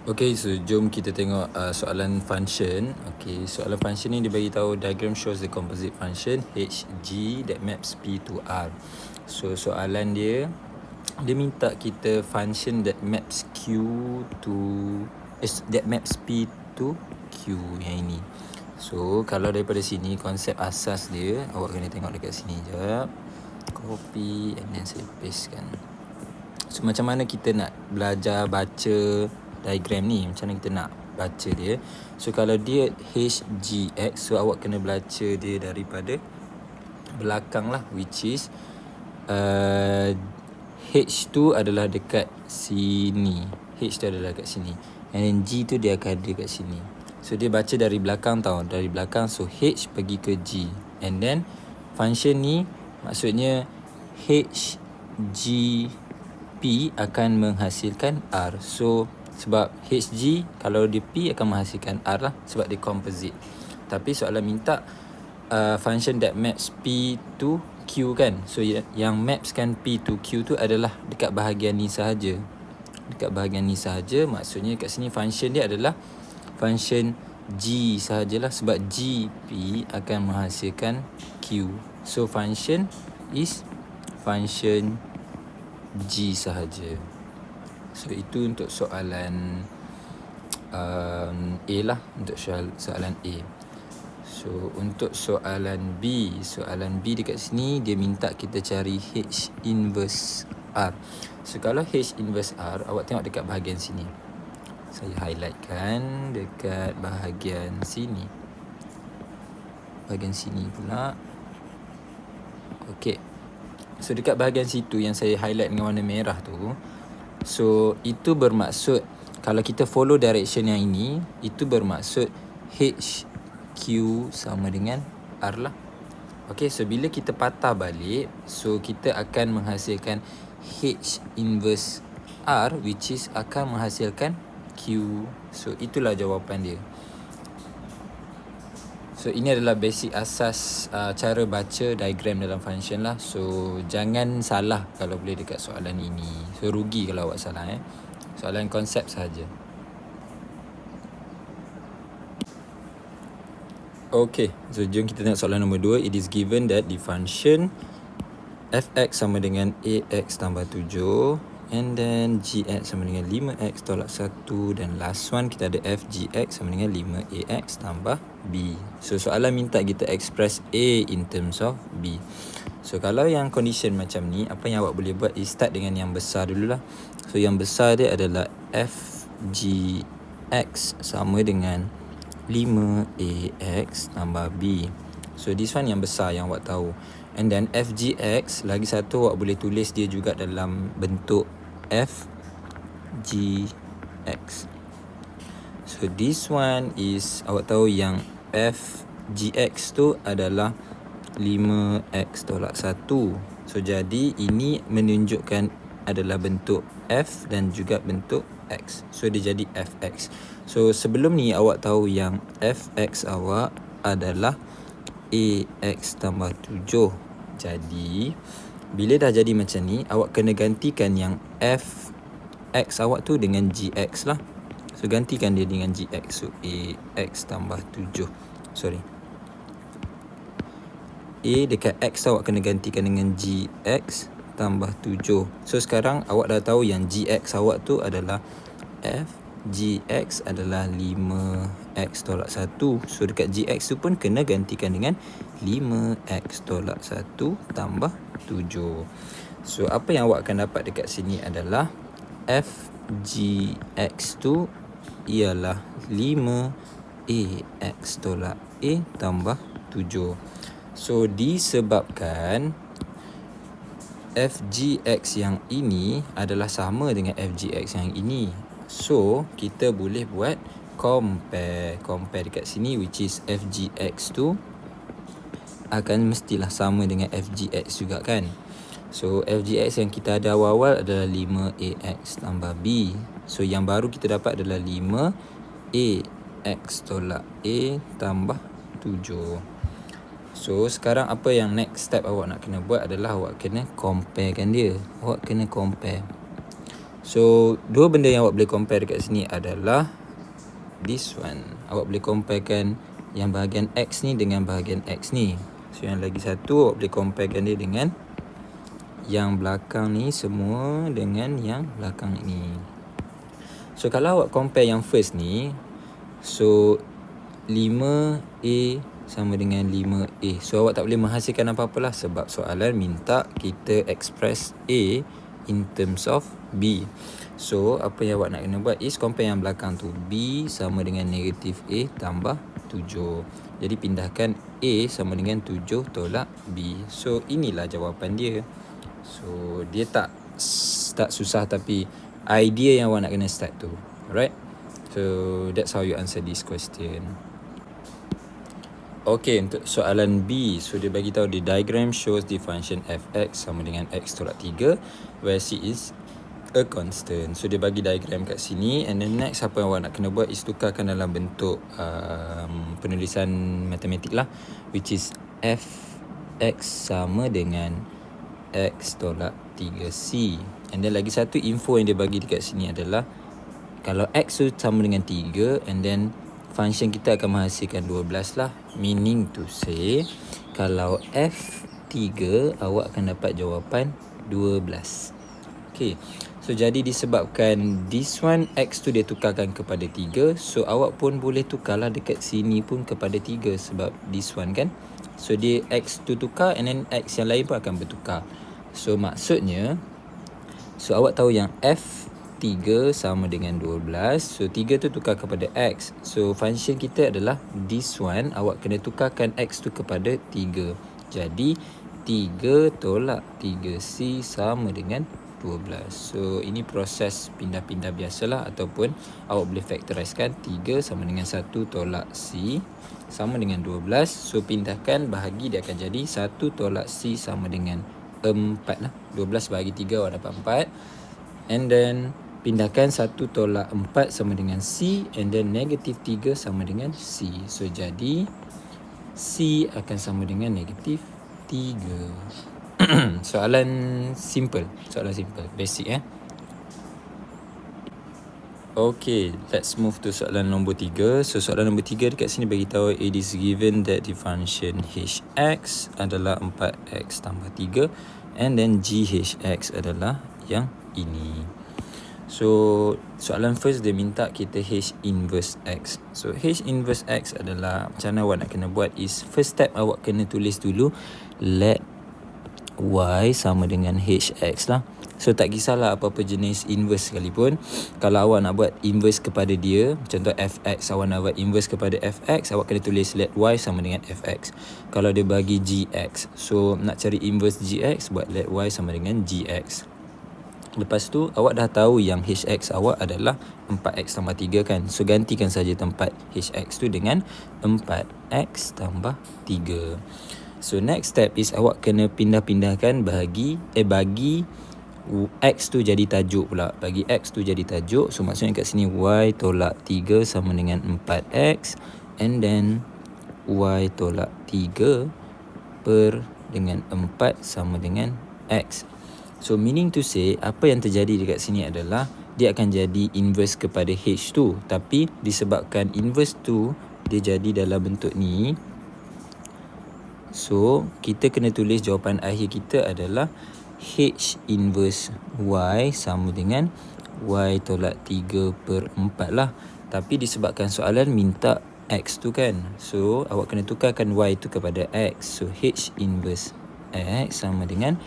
Okay, so jom kita tengok soalan function. Okay, soalan function ni dia bagi tahu diagram shows the composite function Hg that maps P to R. So soalan dia minta kita function that maps Q to that maps P to Q yang ini. So kalau daripada sini konsep asas dia, awak kena tengok dekat sini jap. Copy and then saya paste kan. So macam mana kita nak belajar baca diagram ni, macam mana kita nak baca dia. So kalau dia HGX, so awak kena baca dia daripada belakang lah, which is H tu adalah dekat sini, H tu adalah dekat sini, and then G tu dia akan ada kat sini. So dia baca dari belakang tau, dari belakang. So H pergi ke G, and then function ni maksudnya HG P akan menghasilkan R. So sebab HG kalau dia P akan menghasilkan R lah, sebab dia composite. Tapi soalan minta function that maps P to Q kan. So yang mapskan P to Q tu adalah dekat bahagian ni sahaja. Dekat bahagian ni sahaja, maksudnya kat sini function dia adalah function G sahajalah, sebab GP akan menghasilkan Q. So function is function G sahaja. So itu untuk soalan A lah, untuk soalan A. So untuk soalan B dekat sini dia minta kita cari H inverse R. So kalau H inverse R, awak tengok dekat bahagian sini. Saya highlightkan dekat bahagian sini. Bahagian sini pula. Okey. So dekat bahagian situ yang saya highlight dengan warna merah tu, so itu bermaksud kalau kita follow direction yang ini, itu bermaksud HQ sama dengan R lah. Okay, so bila kita patah balik, so kita akan menghasilkan H inverse R, which is akan menghasilkan Q. So itulah jawapan dia. So ini adalah basic asas cara baca diagram dalam function lah. So jangan salah kalau boleh dekat soalan ini. So rugi kalau awak salah Soalan konsep sahaja. Okay, so jom kita tengok soalan nombor 2. It is given that the function fx sama dengan ax tambah 7, and then gx sama dengan 5x tolak 1, dan last one kita ada fgx sama dengan 5ax tambah b. So soalan minta kita express a in terms of b. So kalau yang condition macam ni, apa yang awak boleh buat is start dengan yang besar dululah. So yang besar dia adalah fgx sama dengan 5ax tambah b. So this one yang besar yang awak tahu. And then fgx, lagi satu awak boleh tulis dia juga dalam bentuk fgx. So this one is, awak tahu yang fgx tu adalah 5x tolak 1. So jadi ini menunjukkan adalah bentuk f dan juga bentuk x. So dia jadi fx. So sebelum ni awak tahu yang fx awak adalah ax tambah 7. Jadi bila dah jadi macam ni, awak kena gantikan yang fx awak tu dengan gx lah. So gantikan dia dengan gx. So ax tambah 7. Sorry, a dekat x awak kena gantikan dengan gx tambah 7. So sekarang awak dah tahu yang gx awak tu adalah fgx adalah 5x tolak 1. So dekat gx tu pun kena gantikan dengan 5x tolak 1 tambah 7. So apa yang awak akan dapat dekat sini adalah fgx tu ialah 5ax tolak a tambah 7. So disebabkan fgx yang ini adalah sama dengan fgx yang ini, so kita boleh buat compare dekat sini, which is fgx tu akan mestilah sama dengan fgx juga kan. So fgx yang kita ada awal-awal adalah 5ax tambah b. So yang baru kita dapat adalah 5ax tolak a tambah 7. So sekarang apa yang next step awak nak kena buat adalah awak kena comparekan dia. Awak kena compare. So dua benda yang awak boleh compare dekat sini adalah this one. Awak boleh comparekan yang bahagian X ni dengan bahagian X ni. So yang lagi satu awak boleh comparekan dia dengan yang belakang ni semua dengan yang belakang ni. So kalau awak compare yang first ni, so 5A sama dengan 5A. So awak tak boleh menghasilkan apa-apa lah sebab soalan minta kita express A in terms of B. So apa yang awak nak kena buat is compare yang belakang tu. B sama dengan negatif A tambah 7. Jadi pindahkan A sama dengan 7 tolak B. So inilah jawapan dia. So dia tak susah tapi idea yang awak nak kena start tu. Alright. So that's how you answer this question. Okay, untuk soalan B, so dia bagi tahu the diagram shows the function f(x) sama dengan x tolak 3 where c is a constant. So dia bagi diagram kat sini, and then next apa yang awak nak kena buat is tukarkan dalam bentuk penulisan matematik lah, which is f(x) sama dengan x tolak 3c. And then lagi satu info yang dia bagi dekat sini adalah kalau x tu sama dengan 3, and then function kita akan menghasilkan 12 lah. Meaning to say, kalau F3, awak akan dapat jawapan 12. Okay. So, jadi disebabkan this one, X tu dia tukarkan kepada 3. So, awak pun boleh tukarlah dekat sini pun kepada 3 sebab this one kan. So, dia X tu tukar and then X yang lain pun akan bertukar. So, maksudnya, so awak tahu yang F3 sama dengan 12. So 3 tu tukar kepada X. So function kita adalah this one. Awak kena tukarkan X tu kepada 3. Jadi 3 tolak 3C sama dengan 12. So ini proses pindah-pindah biasalah, ataupun awak boleh factorizekan 3 sama dengan 1 tolak C sama dengan 12. So pindahkan bahagi, dia akan jadi 1 tolak C sama dengan 4 lah. 12 bahagi 3 awak dapat 4. And then pindahkan 1 tolak 4 sama dengan C, and then negatif 3 sama dengan C. So jadi C akan sama dengan negatif 3. Soalan simple, basic Okay, let's move to soalan nombor 3. So soalan nombor 3 dekat sini bagi tahu it is given that the function hx adalah 4x tambah 3, and thenghx adalah yang ini. So soalan first dia minta kita H inverse X. So H inverse X adalah, macam mana awak nak kena buat is, first step awak kena tulis dulu let Y sama dengan HX lah. So tak kisahlah apa-apa jenis inverse sekalipun. Kalau awak nak buat inverse kepada dia, contoh fx, awak nak buat inverse kepada fx, awak kena tulis let Y sama dengan fx. Kalau dia bagi gx, so nak cari inverse gx, buat let Y sama dengan gx. Lepas tu awak dah tahu yang hx awak adalah 4x tambah 3 kan. So gantikan saja tempat hx tu dengan 4x tambah 3. So next step is awak kena pindah-pindahkan bagi x tu jadi tajuk pula. Bagi x tu jadi tajuk. So maksudnya kat sini y tolak 3 sama dengan 4x, and then y tolak 3 per dengan 4 sama dengan x. So meaning to say, apa yang terjadi dekat sini adalah dia akan jadi inverse kepada H tu. Tapi disebabkan inverse tu dia jadi dalam bentuk ni, so kita kena tulis jawapan akhir kita adalah H inverse Y sama dengan Y tolak 3 per 4 lah. Tapi disebabkan soalan minta X tu kan, so awak kena tukarkan Y tu kepada X. So H inverse X sama dengan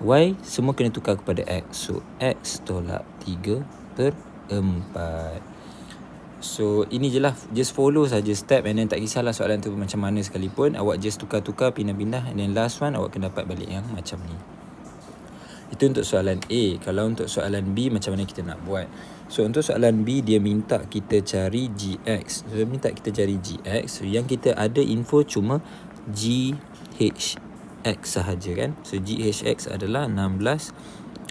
Y semua kena tukar kepada X. So X tolak 3 per 4. So ini je lah, just follow saja step, and then tak kisahlah soalan tu macam mana sekalipun, awak just tukar-tukar, pindah-pindah, and then last one awak kena dapat balik yang macam ni. Itu untuk soalan A. Kalau untuk soalan B, macam mana kita nak buat? So untuk soalan B, dia minta kita cari GX. So minta kita cari GX. So yang kita ada info cuma GH X sahaja kan. So GHX adalah 16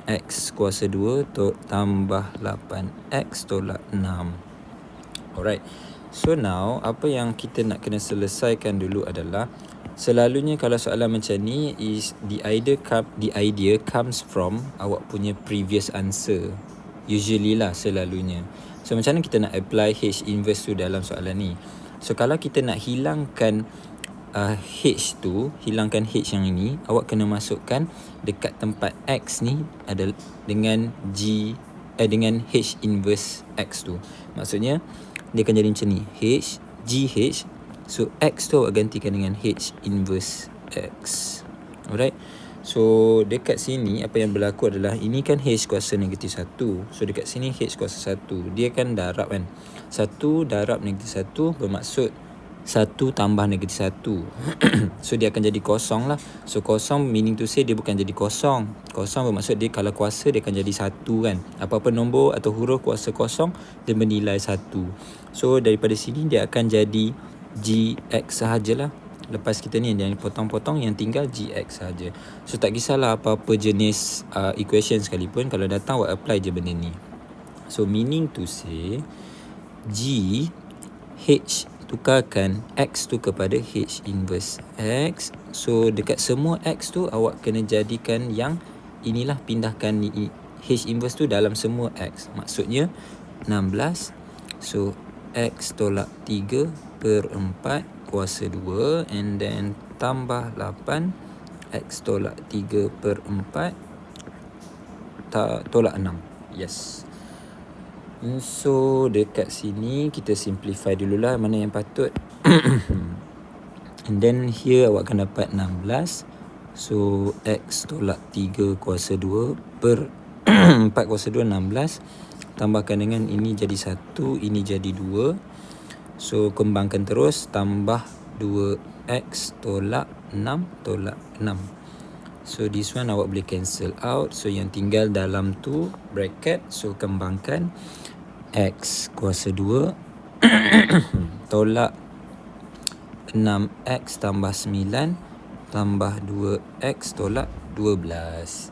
X kuasa 2 tambah 8 X tolak 6. Alright. So now apa yang kita nak kena selesaikan dulu adalah, selalunya kalau soalan macam ni is the idea comes from awak punya previous answer. Usually lah, selalunya. So macam mana kita nak apply H inverse tu dalam soalan ni? So kalau kita nak hilangkan H tu, hilangkan H yang ini, awak kena masukkan dekat tempat X ni ada dengan dengan H inverse X tu. Maksudnya dia akan jadi macam ni, H, GH. So X tu awak gantikan dengan H inverse X. Alright. So dekat sini apa yang berlaku adalah ini kan H kuasa negatif 1. So dekat sini H kuasa 1. Dia kan darab kan. 1 darab negatif 1 bermaksud 1 tambah negatif 1. So dia akan jadi kosong lah. So kosong meaning to say dia bukan jadi kosong. Kosong bermaksud dia kalau kuasa dia akan jadi 1 kan. Apa-apa nombor atau huruf kuasa kosong dia bernilai 1. So daripada sini dia akan jadi GX sahajalah. Lepas kita ni yang potong-potong, yang tinggal GX saja. So tak kisahlah apa-apa jenis equation sekalipun, kalau datang awak apply je benda ni. So meaning to say G H tukarkan X tu kepada H inverse X. So dekat semua X tu awak kena jadikan yang inilah, pindahkan H inverse tu dalam semua X. Maksudnya 16. So X tolak 3 per 4 kuasa 2, and then tambah 8 X tolak 3 per 4 tolak 6. Yes. So dekat sini kita simplify dululah mana yang patut. And then here awak akan dapat 16. So X tolak 3 kuasa 2 per 4 kuasa 2, 16. Tambahkan dengan ini jadi 1, ini jadi 2. So kembangkan terus, tambah 2X tolak 6 tolak 6. So this one awak boleh cancel out. So yang tinggal dalam tu bracket. So kembangkan X kuasa 2 tolak 6X tambah 9 tambah 2X tolak 12.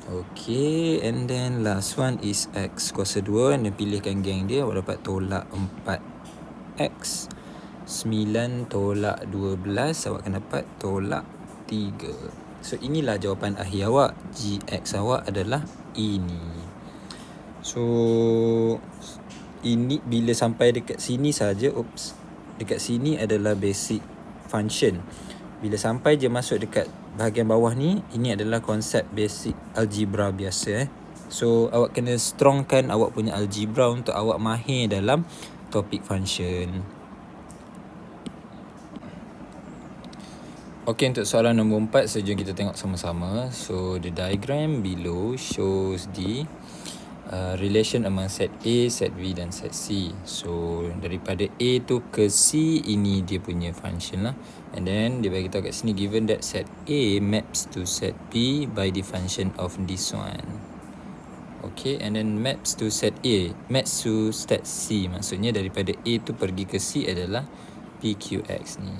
Okay, and then last one is X kuasa 2. Dan pilihkan geng dia, awak dapat tolak 4X. 9 tolak 12, awak akan dapat tolak 3. So inilah jawapan akhir awak. GX awak adalah ini. So ini bila sampai dekat sini saja, dekat sini adalah basic function. Bila sampai je masuk dekat bahagian bawah ni, ini adalah konsep basic algebra biasa. So awak kena strongkan awak punya algebra untuk awak mahir dalam topik function. Okay, untuk soalan nombor 4, so jom kita tengok sama-sama. So the diagram below shows the relation among set A, set B dan set C. So daripada A tu ke C, ini dia punya function lah. And then dia bagi tahu kat sini, given that set A maps to set B by the function of this one. Okay, and then maps to set A, maps to set C. Maksudnya daripada A tu pergi ke C adalah PQX ni.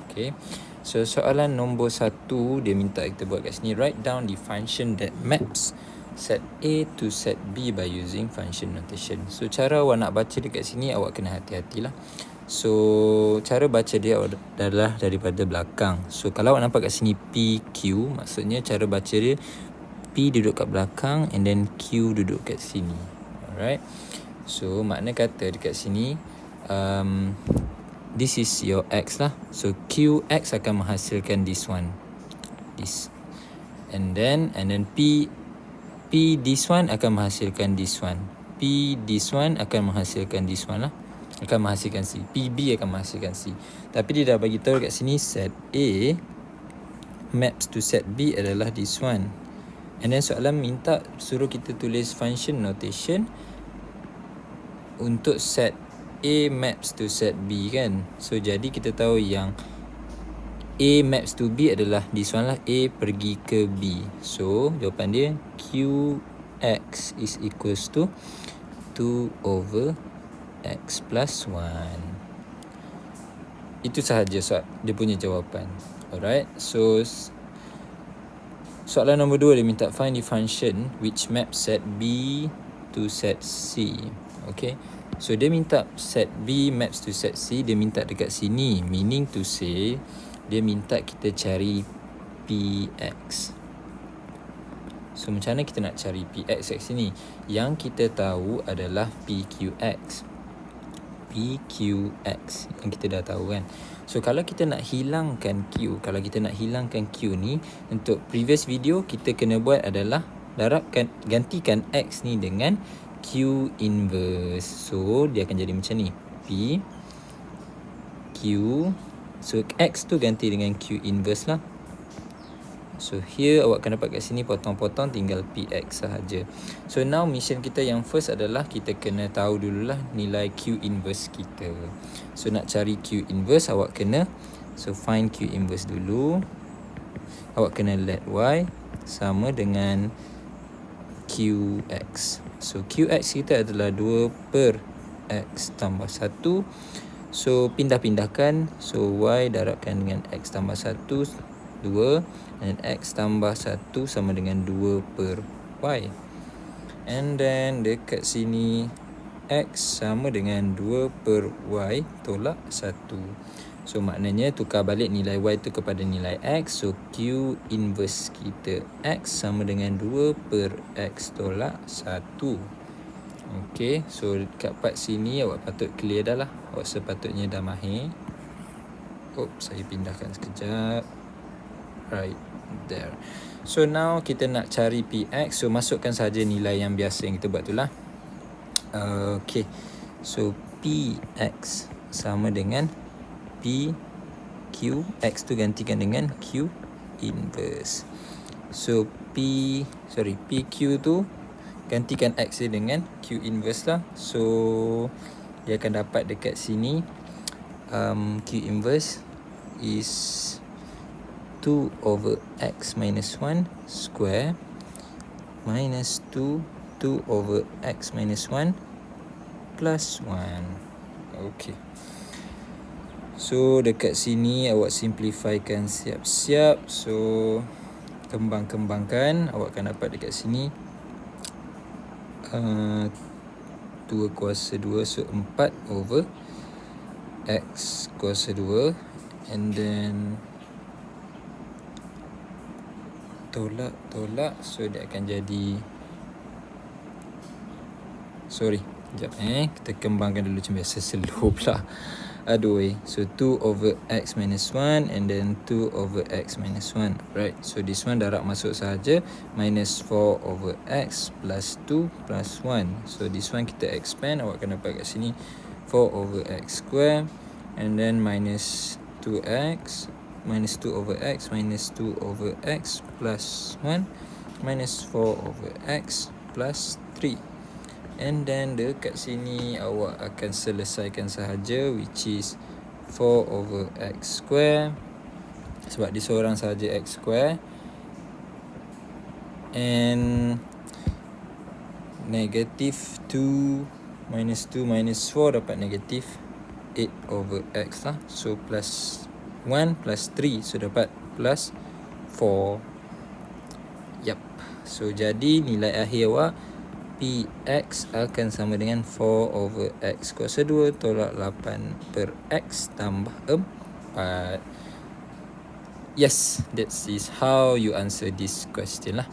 Okay, so soalan nombor 1 dia minta kita buat kat sini, write down the function that maps set A to set B by using function notation. So cara awak nak baca dekat sini awak kena hati-hatilah. So cara baca dia adalah daripada belakang. So kalau awak nampak kat sini PQ, maksudnya cara baca dia P duduk kat belakang and then Q duduk kat sini. Alright. So makna kata dekat sini this is your X lah. So QX akan menghasilkan this one, this, and then P this one akan menghasilkan this one, P this one akan menghasilkan this one lah, akan menghasilkan C, PB akan menghasilkan C. Tapi dia dah bagi tahu kat sini set A maps to set B adalah this one. And then soalan minta suruh kita tulis function notation untuk set A maps to set B kan. So jadi kita tahu yang A maps to B adalah this one lah, A pergi ke B. So jawapan dia QX is equals to 2 over X plus 1. Itu sahaja dia punya jawapan. Alright, so soalan nombor 2 dia minta find the function which maps set B to set C. Okay, so dia minta set B maps to set C, dia minta dekat sini, meaning to say dia minta kita cari PX. So macam mana kita nak cari PX kat sini? Yang kita tahu adalah PQX. PQX yang kita dah tahu kan. So kalau kita nak hilangkan Q, kalau kita nak hilangkan Q ni, untuk previous video kita kena buat adalah gantikan X ni dengan Q inverse. So dia akan jadi macam ni. P Q. So X tu ganti dengan Q inverse lah. So here awak akan dapat kat sini potong-potong tinggal PX sahaja. So now mission kita yang first adalah kita kena tahu dululah nilai Q inverse kita. So nak cari Q inverse awak kena find Q inverse dulu. Awak kena let Y sama dengan QX. So QX kita adalah 2 per X tambah 1. So pindah-pindahkan. So Y darabkan dengan X tambah 1 2, dan X tambah 1 sama dengan 2 per Y. And then dekat sini X sama dengan 2 per Y tolak 1. So maknanya tukar balik nilai Y tu kepada nilai X. So Q inverse kita X sama dengan 2 per X tolak 1. Okay, so dekat part sini awak patut clear dah lah. Awak sepatutnya dah mahir. Saya pindahkan sekejap. Right there. So now kita nak cari PX. So masukkan saja nilai yang biasa yang kita buat tu lah. Okay. So PX sama dengan PQ. X tu gantikan dengan Q inverse. So PQ tu gantikan X dia dengan Q inverse lah. So dia akan dapat dekat sini Q inverse is 2 over X minus 1 square minus 2 over X minus 1 plus 1. Okay. So dekat sini awak simplifykan siap-siap. So kembang-kembangkan, awak akan dapat dekat sini 2 kuasa 2, so 4 over X kuasa 2, and then tolak, so dia akan jadi, sekejap kita kembangkan dulu macam biasa, slow pula. So 2 over X minus 1 and then 2 over X minus 1. Right, so this one darab masuk sahaja, minus 4 over X plus 2 plus 1. So this one kita expand, awak akan dapat kat sini 4 over X square, and then minus 2X minus 2 over X minus 2 over X plus 1 minus 4 over X plus 3. And then dekat sini awak akan selesaikan sahaja, which is 4 over X square, sebab dia seorang sahaja X square, and negative 2 minus 4 dapat negative 8 over X lah. So plus 1 plus 3, so dapat plus 4. Yap. So jadi nilai akhir awak PX akan sama dengan 4 over X kuasa 2 tolak 8 per X tambah 4. Yes, that is how you answer this question lah.